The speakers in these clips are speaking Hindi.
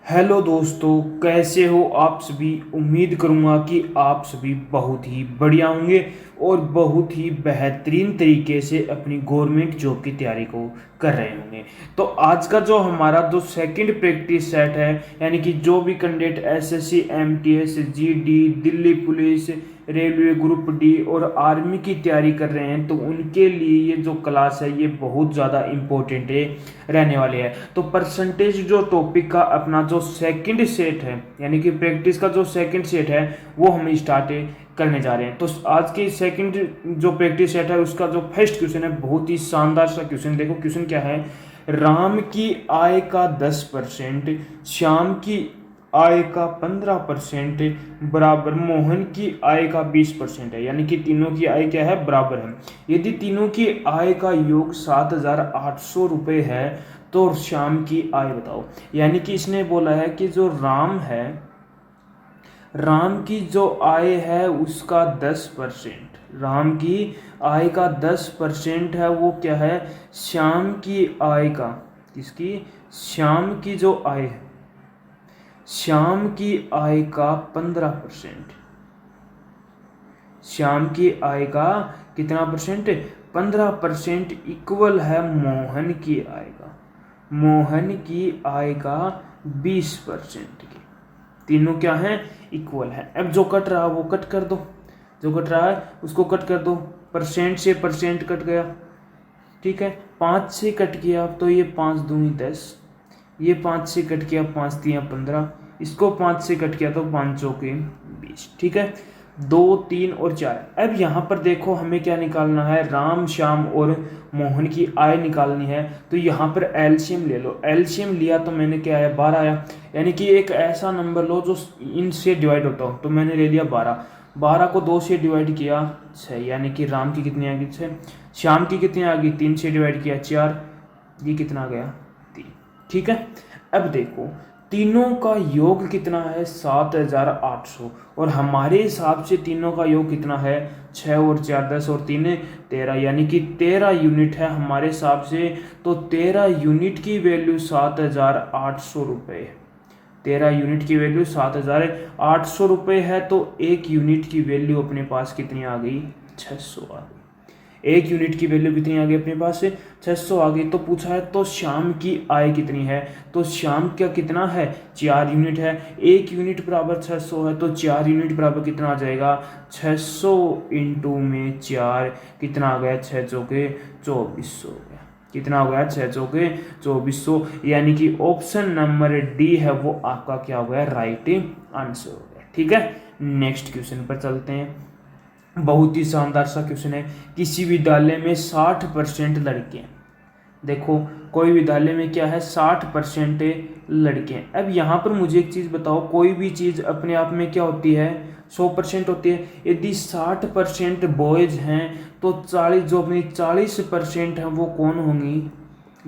हेलो दोस्तों, कैसे हो आप सभी। उम्मीद करूंगा कि आप सभी बहुत ही बढ़िया होंगे और बहुत ही बेहतरीन तरीके से अपनी गवर्नमेंट जॉब की तैयारी को कर रहे होंगे। तो आज का जो हमारा जो सेकंड प्रैक्टिस सेट है, यानी कि जो भी candidate SSC, MTS, GD, Delhi police, railway group D और आर्मी की तैयारी कर रहे हैं, तो उनके लिए ये जो क्लास है ये बहुत ज़्यादा इम्पोर्टेंट है रहने वाली है। तो परसेंटेज जो टॉपिक का अपना जो सेकंड सेट है, यानी कि प्रैक्टिस का जो सेकंड सेट है वो हम स्टार्ट करने जा रहे हैं। तो आज की सेकंड जो प्रैक्टिस सेट है उसका जो फर्स्ट क्वेश्चन है बहुत ही शानदार सा क्वेश्चन। देखो क्वेश्चन क्या है। राम की आय का 10%, श्याम की आय का 15% बराबर मोहन की आय का 20% है। यानी कि तीनों की आय क्या है, बराबर है। यदि तीनों की आय का योग 7,800 रुपये है तो श्याम की आय बताओ। यानी कि इसने बोला है कि जो राम है, राम की जो आय है उसका 10%, राम की आय का 10% है, वो क्या है, श्याम की आय का, किसकी, श्याम की जो आय है, श्याम की आय का 15%, श्याम की आय का कितना परसेंट, 15% इक्वल है मोहन की आय का, मोहन की आय का 20% की। तीनों क्या है, इक्वल है। अब जो कट रहा है वो कट कर दो, जो कट रहा है उसको कट कर दो। परसेंट से परसेंट कट गया, ठीक है। 5 से कट गया तो ये 5 दूनी 10, ये 5 से कट गया 5 तिया 15, इसको 5 से कट गया तो 5 चौके 20, ठीक है। 2, 3 और 4। अब यहाँ पर देखो हमें क्या निकालना है, राम, श्याम और मोहन की आय निकालनी है। तो यहाँ पर एलसीएम ले लो। एलसीएम लिया तो मैंने क्या आया, 12 आया। यानी कि एक ऐसा नंबर लो जो इनसे डिवाइड होता हो। तो मैंने ले लिया 12, 12 को 2 से डिवाइड किया 6, यानी कि राम की कितनी आ गई 6, श्याम की कितनी आ गई 3 से डिवाइड किया 4, ये कितना आ गया 3, ठीक है। अब देखो तीनों का योग कितना है, 7,800, और हमारे हिसाब से तीनों का योग कितना है, 6 और 4 10 और 3 13, यानी कि 13 यूनिट है हमारे हिसाब से। तो 13 यूनिट की वैल्यू 7,800 रुपये, 13 यूनिट की वैल्यू 7,800 रुपये है। तो एक यूनिट की वैल्यू अपने पास कितनी आ गई, 600 आ गई। एक यूनिट की वैल्यू कितनी आ गई अपने पास से, 600 आ गई। तो पूछा है तो श्याम की आय कितनी है, तो श्याम का कितना है, 4 यूनिट है। एक यूनिट बराबर 600 है, तो 4 यूनिट बराबर कितना आ जाएगा, 600 इंटू में 4, कितना आ गया, 6 चौके 2400 हो गया। कितना हो गया, 6 चौके 2400। यानी कि ऑप्शन नंबर डी है वो आपका क्या हो गया, राइट आंसर हो गया, ठीक है। नेक्स्ट क्वेश्चन पर चलते हैं। बहुत ही शानदार सा क्वेश्चन है। किसी विद्यालय में 60% लड़के हैं। देखो कोई विद्यालय में क्या है, 60% लड़के हैं। अब यहाँ पर मुझे एक चीज़ बताओ, कोई भी चीज़ अपने आप में क्या होती है, 100% होती है। यदि 60% बॉयज़ हैं तो 40, जो अपनी 40% है वो कौन होंगी,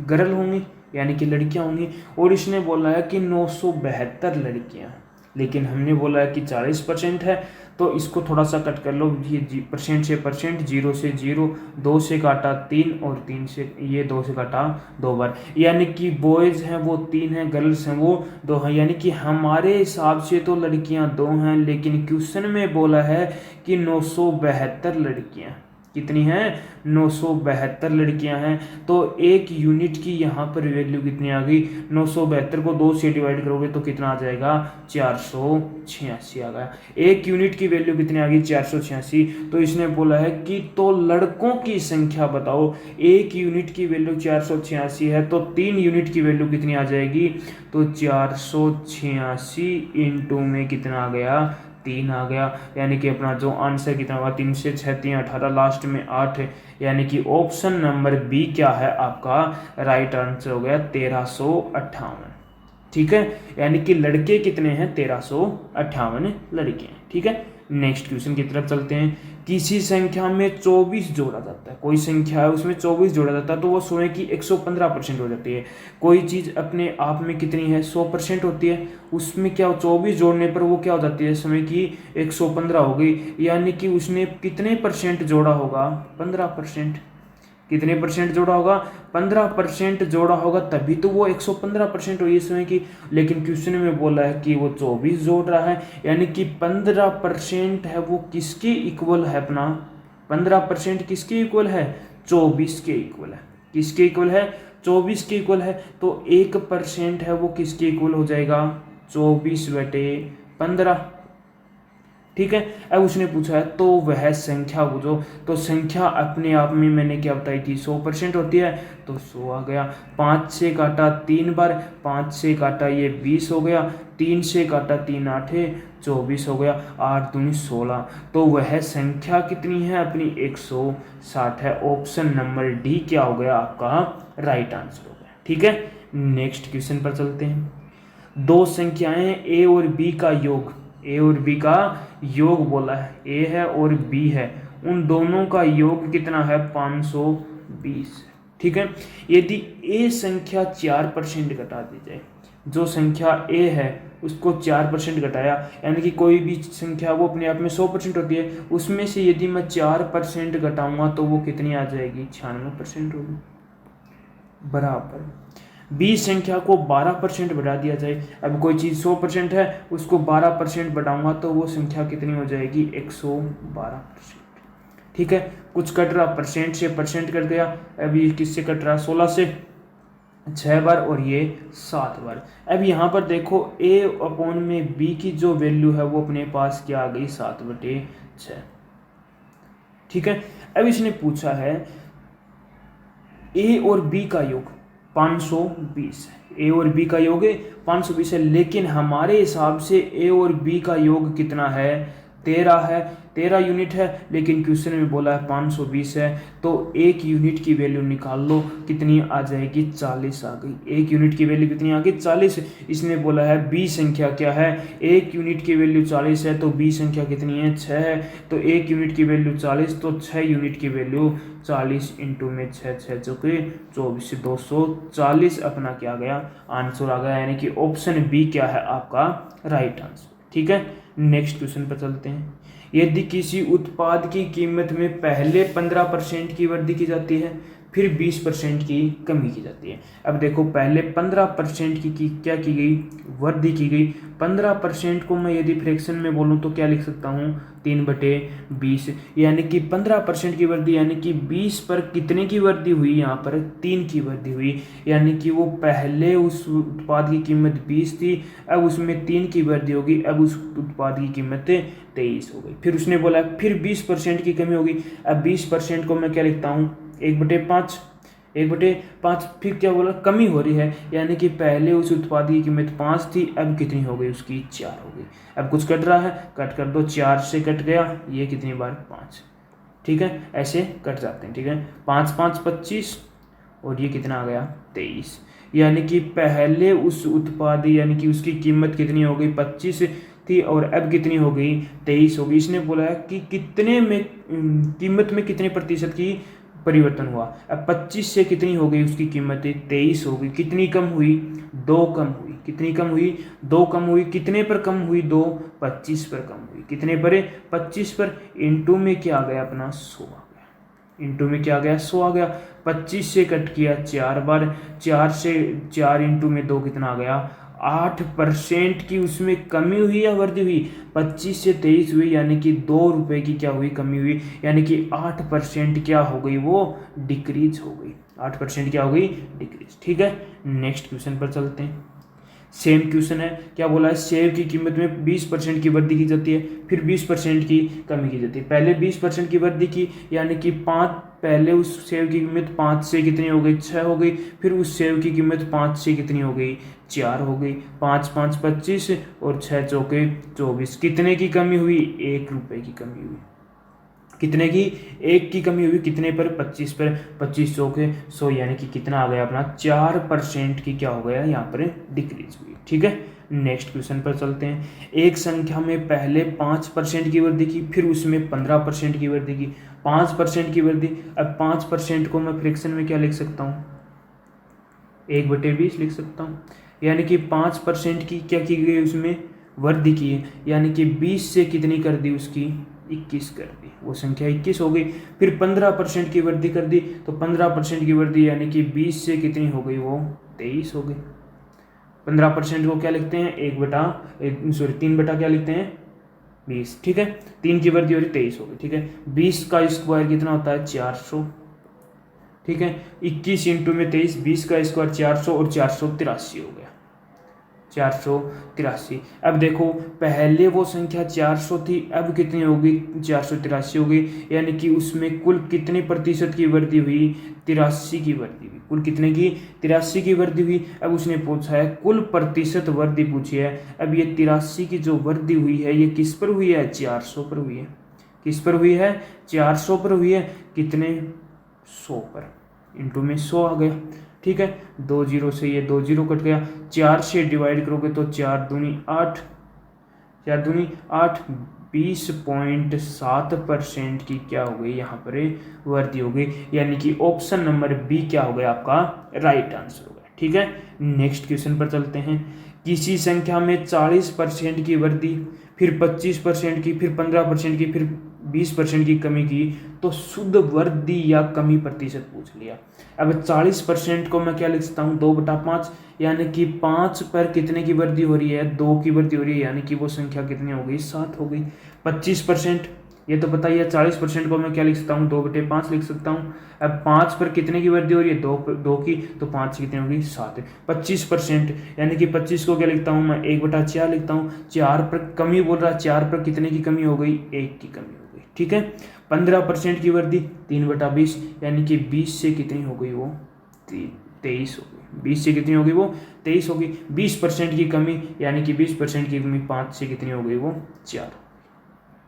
गर्ल होंगी, यानी कि लड़कियां होंगी। और इसने बोला है कि 972 लड़कियां, लेकिन हमने बोला है कि 40% है। तो इसको थोड़ा सा कट कर लो, ये परसेंट से परसेंट, 0 से 0, 2 से काटा 3 और 3 से, ये 2 से काटा 2 बार, यानी कि बॉयज़ हैं वो 3 हैं, गर्ल्स हैं वो 2 हैं। यानी कि हमारे हिसाब से तो लड़कियां 2 हैं, लेकिन क्वेश्चन में बोला है कि 972 लड़कियां, कितनी हैं, 972 लड़कियां हैं। तो एक यूनिट की यहाँ पर वैल्यू कितनी आ गई, 972 को 2 से डिवाइड करोगे तो कितना आ जाएगा, 486 आ गया। एक यूनिट की वैल्यू कितनी आ गई, 486। तो इसने बोला है कि तो लड़कों की संख्या बताओ। एक यूनिट की वैल्यू 486 है, तो 3 यूनिट की वैल्यू कितनी आ जाएगी, तो 486 इंटू में कितना आ गया, 3 आ गया। यानी कि अपना जो आंसर कितना हुआ, 3 से 6 3 18, लास्ट में 8 है। यानी कि ऑप्शन नंबर बी क्या है आपका, राइट आंसर हो गया 1358, ठीक है। यानी कि लड़के कितने हैं, 1358 लड़के हैं, ठीक है। नेक्स्ट क्वेश्चन की तरफ चलते हैं। किसी संख्या में 24 जोड़ा जाता है, कोई संख्या है उसमें 24 जोड़ा जाता है तो वो समय की 115% हो जाती है। कोई चीज़ अपने आप में कितनी है, 100% होती है, उसमें क्या 24 जोड़ने पर वो क्या हो जाती है, समय की 115 हो गई। यानी कि उसने कितने परसेंट जोड़ा होगा, 15%। कितने परसेंट जोड़ा होगा? 15% जोड़ा होगा, तभी तो वो 115% हुई इसमें की। लेकिन क्वेश्चन में बोला है कि वो 24 जोड़ रहा है, यानी कि 15% है वो किसके इक्वल है अपना? 15% किसके इक्वल है? 24 के इक्वल है। किसके इक्वल है? 24 के इक्वल है। तो 1% है वो किसके इक्वल हो जाएगा? 24/15। ठीक है। अब उसने पूछा है तो वह संख्या बुझो, तो संख्या अपने आप में मैंने क्या बताई थी? 100% होती है, तो 100 आ गया। 5 से काटा 3 बार, 5 से काटा ये 20 हो गया, 3 से काटा 3 8 24 हो गया, 8 दूनी 16। तो वह संख्या कितनी है अपनी? 160 है। ऑप्शन नंबर डी क्या हो गया आपका? राइट आंसर हो गया। ठीक है, नेक्स्ट क्वेश्चन पर चलते हैं। दो संख्याएं ए और बी का योग, ए और बी का योग बोला है, ए है और बी है, उन दोनों का योग कितना है? 520। ठीक है। यदि ए संख्या 4% घटा दी जाए, जो संख्या ए है उसको 4% घटाया, यानी कि कोई भी संख्या वो अपने आप में 100% होती है, उसमें से यदि मैं 4% घटाऊंगा तो वो कितनी आ जाएगी? 96% होगी। बराबर बी संख्या को 12% बढ़ा दिया जाए, अब कोई चीज़ 100% है, उसको 12% बढ़ाऊंगा तो वो संख्या कितनी हो जाएगी? 112%। ठीक है, कुछ कट रहा, परसेंट से परसेंट कट गया। अब ये किससे कट रहा? 16 से 6 बार, और ये 7 बार। अब यहाँ पर देखो a अपॉन में b की जो वैल्यू है वो अपने पास क्या आ गई? 7/6। ठीक है। अब इसने पूछा है a और b का योग 520 है, ए और बी का योग 520 है, लेकिन हमारे हिसाब से ए और बी का योग कितना है? 13 है, 13 यूनिट है, लेकिन क्वेश्चन में बोला है 520 है, तो एक यूनिट की वैल्यू निकाल लो, कितनी आ जाएगी? 40 आ गई। एक यूनिट की वैल्यू कितनी आ गई? 40। इसने बोला है बी संख्या क्या है? एक यूनिट की वैल्यू 40 है, तो बी संख्या कितनी है? 6 है। तो एक यूनिट की वैल्यू 40, तो 6 यूनिट की वैल्यू 40 इंटू में 6, 6 चौके 24, 240 अपना क्या आ गया? आंसर आ गया, यानी कि ऑप्शन बी क्या है आपका? Right answer. ठीक है, नेक्स्ट क्वेश्चन पर चलते हैं। यदि किसी उत्पाद की कीमत में पहले 15% की वृद्धि की जाती है, फिर 20% की कमी की जाती है। अब देखो पहले 15% की क्या की गई? वृद्धि की गई। 15% को मैं यदि फ्रैक्शन में बोलूँ तो क्या लिख सकता हूँ? 3/20, यानी कि 15% की वृद्धि, यानी कि 20 पर कितने की वृद्धि हुई? यहाँ पर 3 की वृद्धि हुई, यानी कि वो पहले उस उत्पाद की कीमत 20 थी, अब उसमें 3 की वृद्धि होगी, अब उस उत्पाद की कीमत 23 हो गई। फिर उसने बोला फिर 20% की कमी होगी। अब 20% को मैं क्या लिखता हूँ? 1/5, 1/5। फिर क्या बोला? कमी हो रही है, यानी कि पहले उस उत्पाद की कीमत 5 थी, अब कितनी हो गई? उसकी 4 हो गई। अब कुछ कट रहा है, कट कर दो, 4 से कट गया, ये कितनी बार? 5। ठीक है, ऐसे कट जाते हैं। ठीक है, 5 5 25, और ये कितना आ गया? 23। यानी कि पहले उस उत्पाद यानी कि उसकी कीमत कितनी हो गई? 25 थी, और अब कितनी हो गई? 23 हो गई। इसने बोला है कि कितने में कीमत में कितने प्रतिशत की परिवर्तन हुआ। अब 25 से कितनी हो गई उसकी कीमत? 23 हो गई। कितनी कम हुई? 2 कम हुई। कितनी कम हुई? 2 कम हुई। कितने पर कम हुई? 2, 25 पर कम हुई। कितने पर? 25 पर। इंटू में क्या आ गया अपना? 100 आ गया। इंटू में क्या आ गया? 100 आ गया। 25 से कट किया 4 बार, 4 से 4 इंटू में 2 कितना आ गया? 8% की उसमें कमी हुई या वृद्धि हुई? 25 से 23 हुई, यानी कि 2 रुपए की क्या हुई? कमी हुई, यानी कि 8% क्या हो गई? वो डिक्रीज हो गई। 8% क्या हो गई? डिक्रीज। ठीक है, नेक्स्ट क्वेश्चन पर चलते हैं। सेम क्वेश्चन है, क्या बोला है? सेब की कीमत में 20% की वृद्धि की जाती है, फिर 20% की कमी की जाती है। पहले 20% की वृद्धि की, यानी कि 5, पहले उस सेब की कीमत 5 से कितनी हो गई? 6 हो गई। फिर उस सेब की कीमत 5 से कितनी हो गई? 4 हो गई। 5 5 25, और 6 चौके 24। कितने की कमी हुई? 1 रुपए की कमी हुई। कितने की? 1 की कमी हुई। कितने पर? 25 पर। 25 चौके 100, यानी कि कितना आ गया अपना? 4% की क्या हो गया यहाँ पर? डिक्रीज हुई। ठीक है, नेक्स्ट क्वेश्चन पर चलते हैं। एक संख्या में पहले 5% की वृद्धि की, फिर उसमें 15% की वृद्धि की। 5% की वृद्धि। अब 5% को मैं फ्रैक्शन में क्या लिख सकता हूँ? 1/20 लिख सकता हूँ, यानी कि 5% की क्या की गई? उसमें वृद्धि की है, यानी कि 20 से कितनी कर दी उसकी? 21 कर दी, वो संख्या 21 हो गई। फिर 15% की वृद्धि कर दी, तो 15% की वृद्धि यानी कि 20 से कितनी हो गई, वो 23 हो गई। 15% को क्या लिखते हैं, 3 बटा क्या लिखते हैं, 20, ठीक है। 3 की वृद्धि हो रही 23 हो गई, ठीक है। 20 का स्क्वायर कितना होता है, 400, ठीक है। 21 इंटू में 23, 20 का स्क्वायर 400 और 483 हो गया, 483। अब देखो पहले वो संख्या 400 थी, अब कितनी होगी, 483 हो गई। यानी कि उसमें कुल कितने प्रतिशत की वृद्धि हुई, 83 की वृद्धि हुई। कुल कितने की, 83 की वृद्धि हुई। अब उसने पूछा है कुल प्रतिशत वृद्धि पूछी है। अब ये 83 की जो वृद्धि हुई है ये किस पर हुई है, 400 पर हुई है। किस पर हुई है, 400 पर हुई है। कितने, 100 पर, इंटू में 100 आ गया, ठीक है। 2 जीरो से ये 2 जीरो कट गया, 4 से डिवाइड करोगे तो 4 दूनी 8, 4 दूनी 8, 20.7% की क्या हो गई यहाँ पर वृद्धि हो गई। यानी कि ऑप्शन नंबर बी क्या हो गया आपका राइट आंसर हो गया, ठीक है। नेक्स्ट क्वेश्चन पर चलते हैं। किसी संख्या में 40% की वृद्धि, फिर 25% की, फिर 15% की, फिर 20% की कमी की, तो शुद्ध वृद्धि या कमी प्रतिशत पूछ लिया। अब 40% को मैं क्या लिख सकता हूँ, 2/5, यानी कि 5 पर कितने की वृद्धि हो रही है, 2 की वृद्धि हो रही है, यानी कि वो संख्या कितनी हो गई, 7 हो गई। 25%, ये तो पता ही है। 40% को मैं क्या लिख सकता हूँ, 2/5 लिख सकता हूँ। अब 5 पर कितने की वृद्धि हो रही है, 2 की, तो 5 से कितनी होगी, 7। 25% यानी कि 25 को क्या लिखता हूँ मैं, 1/4 लिखता हूँ। 4 पर कमी बोल रहा है, 4 पर कितने की कमी हो गई, 1 की कमी हो गई, ठीक है। 15% की वृद्धि, 3/20, यानी कि 20 से कितनी हो गई, वो 23 हो गई। 20 से कितनी हो गई, वो 23 हो गई। 20% की कमी, यानी कि 20% की कमी 5 से कितनी हो गई, वो 4,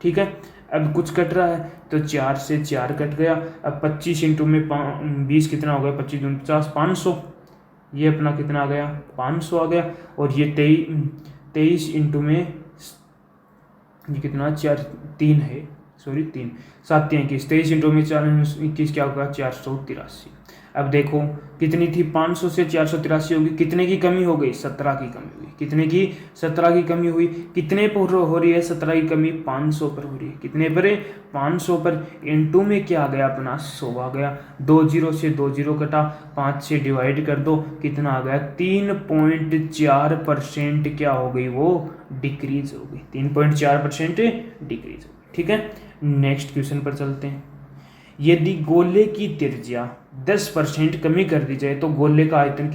ठीक है। अब कुछ कट रहा है तो 4 से 4 कट गया। अब 25 इंटू में 20 कितना हो गया, 25 दूनी 50, 500, ये अपना कितना आ गया, 500 आ गया। और ये 23 इंटू में ये कितना, 4 3 है, सॉरी 3 7 21, 23 इंटू में 4 21 क्या होगा, 483। अब देखो कितनी थी, 500 से 483 होगी, कितने की कमी हो गई, 17 की कमी हुई। कितने की, 17 की कमी हुई। कितने पर हो रही है 17 की कमी, 500 पर हो रही है। कितने पर, 500 पर। इंटू में क्या आ गया अपना, 100 आ गया। 2 जीरो से 2 जीरो कटा, 5 से डिवाइड कर दो, कितना आ गया, 3.4% क्या हो गई, वो डिक्रीज हो गई। 3.4% डिक्रीज हो गई, ठीक है। नेक्स्ट क्वेश्चन पर चलते हैं। यदि गोले की त्रिज्या 10% कमी कर दी जाए तो गोले का आयतन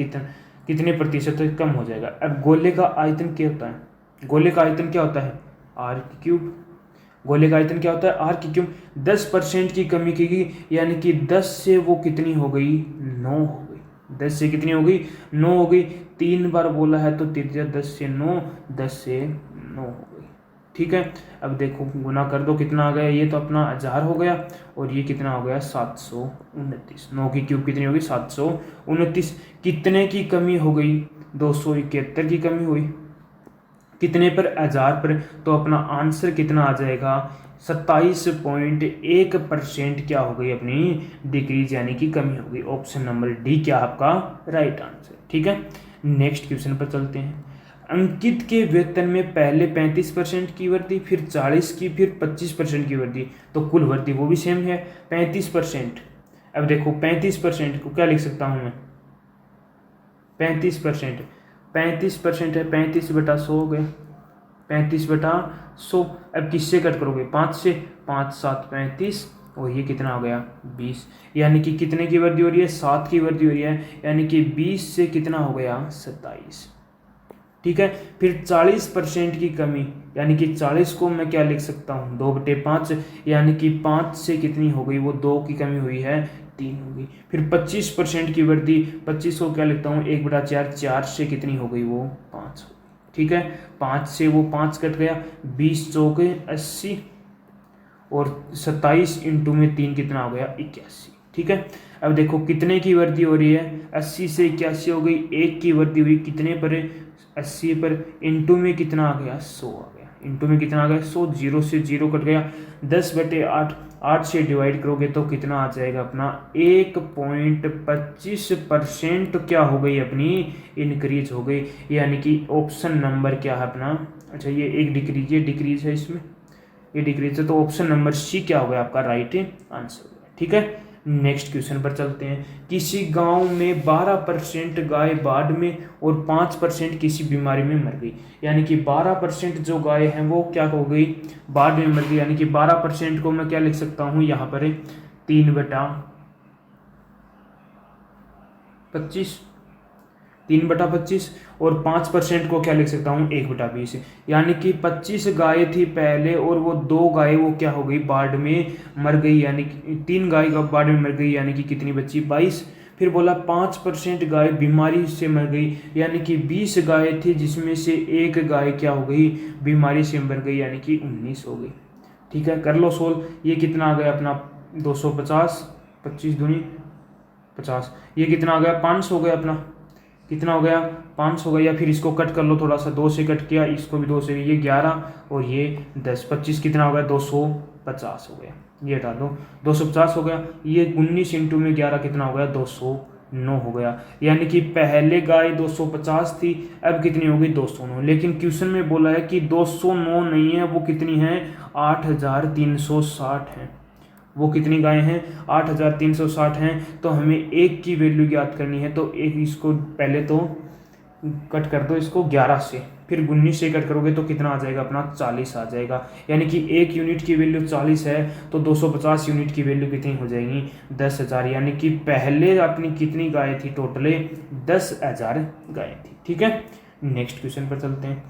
कितने प्रतिशत कम हो जाएगा। अब गोले का आयतन क्या होता है, गोले का आयतन क्या होता है, आर की क्यूब। गोले का आयतन क्या होता है, आर की क्यूब। 10% की कमी की, यानी कि 10 से वो कितनी हो गई, 9 हो गई। 10 से कितनी हो गई, 9 हो गई। 3 बार बोला है तो त्रिज्या 10 से 9, 10 से 9 हो गई, ठीक है। अब देखो गुना कर दो, कितना आ गया, ये तो अपना 1000 हो गया और ये कितना हो गया, 729। 9 की क्यूब कितनी होगी, 729। कितने की कमी हो गई, 271 की कमी हुई। कितने पर, 1000 पर। तो अपना आंसर कितना आ जाएगा, 27.1% क्या हो गई अपनी डिक्रीज, यानी कि कमी हो गई। ऑप्शन नंबर डी क्या आपका राइट आंसर, ठीक है। नेक्स्ट क्वेश्चन पर चलते हैं। अंकित के वेतन में पहले 35% की वृद्धि, फिर 40 की, फिर 25% की वृद्धि, तो कुल वृद्धि वो भी सेम है, 35%। अब देखो 35% को क्या लिख सकता हूं मैं, 35%, 35% है, 35/100 हो गया, 35/100। अब किससे कट करोगे, 5 से, 5 7 35, और ये कितना हो गया, 20। यानी कि कितने की वृद्धि हो रही है, 7 की वृद्धि हो रही है। यानी कि 20 से कितना हो गया, 27, ठीक है। फिर 40% की कमी, यानी कि 40 को मैं क्या लिख सकता हूँ, 2/5, यानी कि 5 से कितनी हो गई, वो 2 की कमी हुई है, 3 हो गई। फिर 25% की वृद्धि, 25 को क्या लिखता हूँ, 1/4, 4 से कितनी हो गई, वो 5 हो गई, ठीक है। 5 से वो 5 कट गया, 20 चौके 80, और 27 इंटू में 3 कितना हो गया, 81, ठीक है। अब देखो कितने की वृद्धि हो रही है, 80 से 81 हो गई, 1 की वृद्धि हुई, कितने पर, 80 पर। इंटू में कितना आ गया, 100 आ गया। इंटू में कितना आ गया, 100। 0 से 0 कट गया, 10/8, 8 से डिवाइड करोगे तो कितना आ जाएगा अपना, 1.25% क्या हो गई अपनी इंक्रीज हो गई। यानी कि ऑप्शन नंबर क्या है अपना, अच्छा ये एक डिक्रीज, ये डिक्रीज है इसमें, ये डिक्रीज है, तो ऑप्शन नंबर सी क्या हो गया आपका राइट आंसर। ठीक है, नेक्स्ट क्वेश्चन पर चलते हैं। किसी गांव में 12% गाय बाढ़ में और 5% किसी बीमारी में मर गई, यानी कि 12% जो गाय हैं वो क्या हो गई, बाढ़ में मर गई, यानी कि 12% को मैं क्या लिख सकता हूँ यहाँ पर 3/25, 3/25, और 5% को क्या लिख सकता हूँ 1/20, यानी कि 25 गाय थी पहले और वो 2 गाय वो क्या हो गई बाढ़ में मर गई, यानी कि 3 गाय बाढ़ में मर गई, यानी कि कितनी बची 22। फिर बोला 5% गाय बीमारी से मर गई, यानी कि 20 गाय थी जिसमें से एक गाय क्या हो गई बीमारी से मर गई, यानी कि 19 हो गई। ठीक है, कर लो सोल्व। ये कितना आ गया अपना 250, 25 दूनी 50, ये कितना आ गया 500 हो गया अपना, कितना हो गया 500 हो गया। फिर इसको कट कर लो थोड़ा सा, 2 से कट किया, इसको भी 2 से, ये 11 और ये 10, 25 कितना हो गया 250 हो गया, ये हटा दो 250 हो गया। ये 19 इंटू में 11 कितना हो गया 209 हो गया, यानी कि पहले गाय 250 थी, अब कितनी हो गई 209। लेकिन क्वेश्चन में बोला है कि 209 नहीं है, वो कितनी है 8360 है। वो कितनी गायें हैं 8360 हैं। तो हमें एक की वैल्यू ज्ञात करनी है, तो एक इसको पहले तो कट कर दो इसको 11 से, फिर 19 से कट करोगे तो कितना आ जाएगा अपना 40 आ जाएगा, यानी कि एक यूनिट की वैल्यू 40 है, तो 250 यूनिट की वैल्यू कितनी हो जाएगी 10,000, यानी कि पहले अपनी कितनी गाय थी टोटल 10,000 गायें थी। ठीक है, नेक्स्ट क्वेश्चन पर चलते हैं।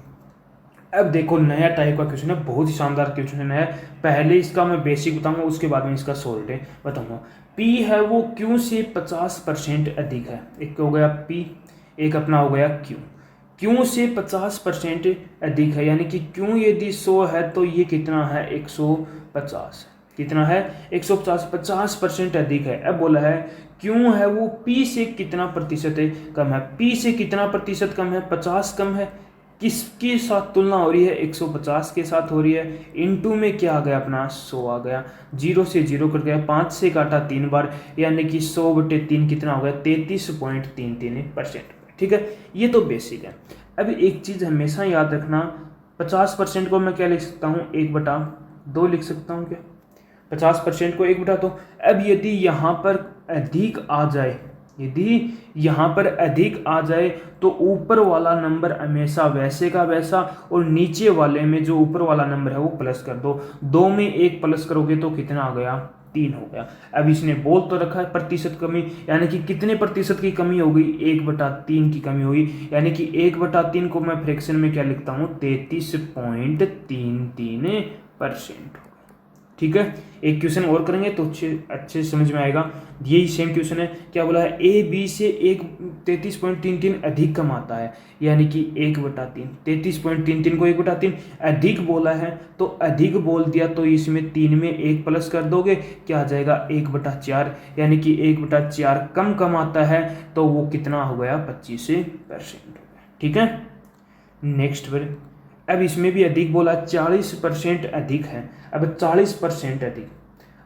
अब देखो नया टाइप का क्वेश्चन है, बहुत ही शानदार क्वेश्चन है। पहले इसका मैं बेसिक बताऊंगा, उसके बाद में इसका सोल्ट बताऊंगा। P है वो Q से 50% अधिक है, एक हो गया P, एक अपना हो गया Q। Q से 50% अधिक है, यानी कि Q यदि 100 है तो ये कितना है 150, कितना है 150, 50% अधिक है। अब बोला है Q है वो P से कितना प्रतिशत है कम है, P से कितना प्रतिशत कम है 50 कम है, किसके साथ तुलना हो रही है 150 के साथ हो रही है, इनटू में क्या आ गया अपना 100 आ गया, 0 से 0 कट गया, 5 से काटा 3 बार, यानी कि 100/3 कितना हो गया 33.33%। ठीक है, ये तो बेसिक है। अब एक चीज़ हमेशा याद रखना, 50% को मैं क्या लिख सकता हूँ 1/2 लिख सकता हूँ क्या, 50% को 1/2। अब यदि यहाँ पर अधिक आ जाए, यदि यहाँ पर अधिक आ जाए तो ऊपर वाला नंबर हमेशा वैसे का वैसा, और नीचे वाले में जो ऊपर वाला नंबर है वो प्लस कर दो, 2 में 1 प्लस करोगे तो कितना आ गया 3 हो गया। अब इसने बोल तो रखा है प्रतिशत कमी, यानी कि कितने प्रतिशत की कमी होगी 1/3 की कमी होगी, यानी कि 1/3 को मैं फ्रैक्शन में क्या लिखता हूँ 33.33%। ठीक है, एक क्वेश्चन और करेंगे तो अच्छे समझ में आएगा। यही सेम क्वेश्चन है, क्या बोला है ए बी से 33.33 अधिक कमाता है, यानी कि 1/3, 33.33 को 1/3 अधिक बोला है, तो अधिक बोल दिया तो इसमें 3 में 1 प्लस कर दोगे, क्या आ जाएगा 1/4, यानी कि 1/4 कम कमाता है, तो वो कितना हो गया 25%। ठीक है, नेक्स्ट पर अब इसमें भी अधिक बोला 40% अधिक है। अब 40% अधिक,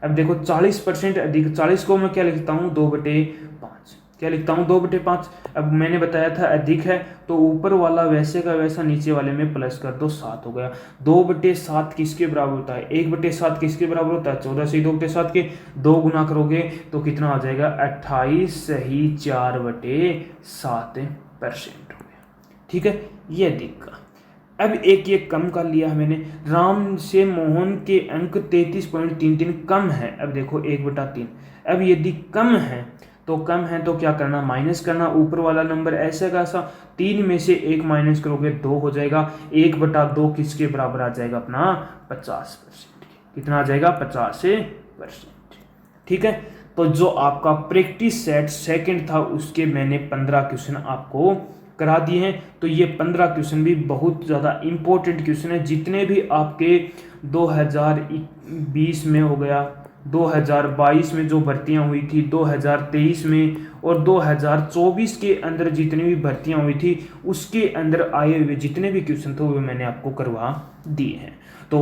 अब देखो 40% अधिक, 40 को मैं क्या लिखता हूँ 2/5, क्या लिखता हूँ 2/5। अब मैंने बताया था अधिक है तो ऊपर वाला वैसे का वैसा नीचे वाले में प्लस कर दो, 7 हो गया। 2/7 किसके बराबर होता है 1/7 किसके बराबर होता है 14 से 2/7 के 2 गुना करोगे तो कितना आ जाएगा 28 सही 4/7% हो गया। ठीक है, ये अधिक का। अब एक ये कम कर लिया मैंने, राम से मोहन के अंक 33.33 कम है। अब देखो 1/3, अब यदि कम है तो क्या करना माइनस करना, ऊपर वाला नंबर ऐसे कैसा 3 में से 1 माइनस करोगे 2 हो जाएगा। 1/2 किसके बराबर आ जाएगा अपना 50%, कितना आ जाएगा 50%। ठीक है, तो जो आपका प्रैक्टिस सेट सेकंड था उसके मैंने 15 क्वेश्चन आपको करा दिए हैं। तो ये 15 क्वेश्चन भी बहुत ज़्यादा इम्पोर्टेंट क्वेश्चन है। जितने भी आपके 2020 में हो गया, 2022 में जो भर्तियां हुई थी, 2023 में और 2024 के अंदर जितनी भी भर्तियां हुई थी उसके अंदर आए हुए जितने भी क्वेश्चन थे वो मैंने आपको करवा दिए हैं। तो